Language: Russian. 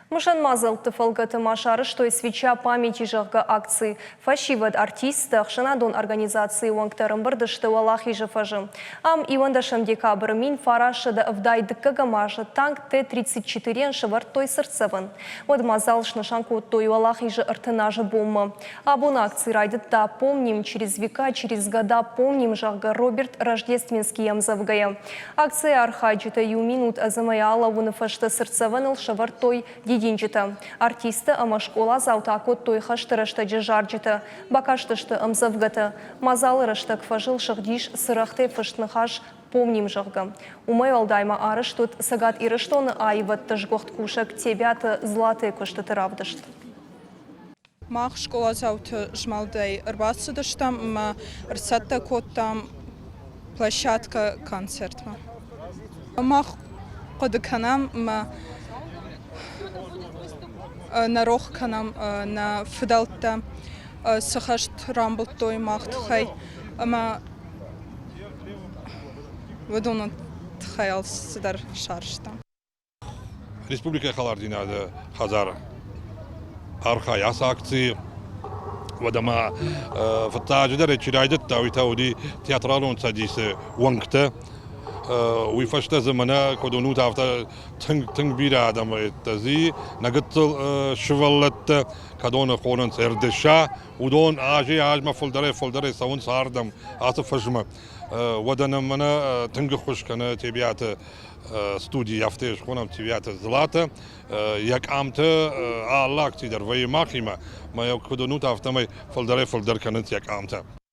Мышан мазал тыфалгаты машары, что и свеча памяти жахга акции. Фашивад артиста, шанадон организации уангтарым барды, что Аллахи жафажы. Ам ивандашам декабрь мин фарашада вдай дыккага маша танк Т-34 шавар той сырцеван. Вот мазал шнашанку той Аллахи же артынажа бомма. Абун акции райдет да помним через века, через года помним жахга Роберт Рождественский ямзавгая. Акция архаджита ю минут азамаяла вунафашта сырцеваныл шавар той Динджита. Артиста ама школа заутакот той хаштырашта джарджита, бакаштышты амзавгата, мазалы раштак фажил шахдиш сырахте фаштнахаш помним жахга. Умай алдайма арыш тут сагат ирыштоны айват тажгохт кушак тебята златые куштаты равдышт. Мах школа заут жмалдай рбасыдыштам, рцатта коттам площадка концертма. Мах кодыканам на рохканам на фидалта сахашт рамбл той махт хай ама выдунат хаял сидар шарштам. Республика Халардинада Хазар архаяс акции ودما فتاجدر تشرايدت تاوي تاودي تياترالون تاديس وانكتا ويفشت زمنا كودونو تافتا تنگ بيرا دم تزي نقتل شفلت كدون خونن سردشا ودون آج ما فلدري سون ساردم آسف فجمة ودنا منا تنگ خوش كنا تبيات ستودي يفتش خونم تبيات زلاته يك عمت الله كتير ويا ماخيمة ما يكودونو تافتا ما فلدري كنت يك عمته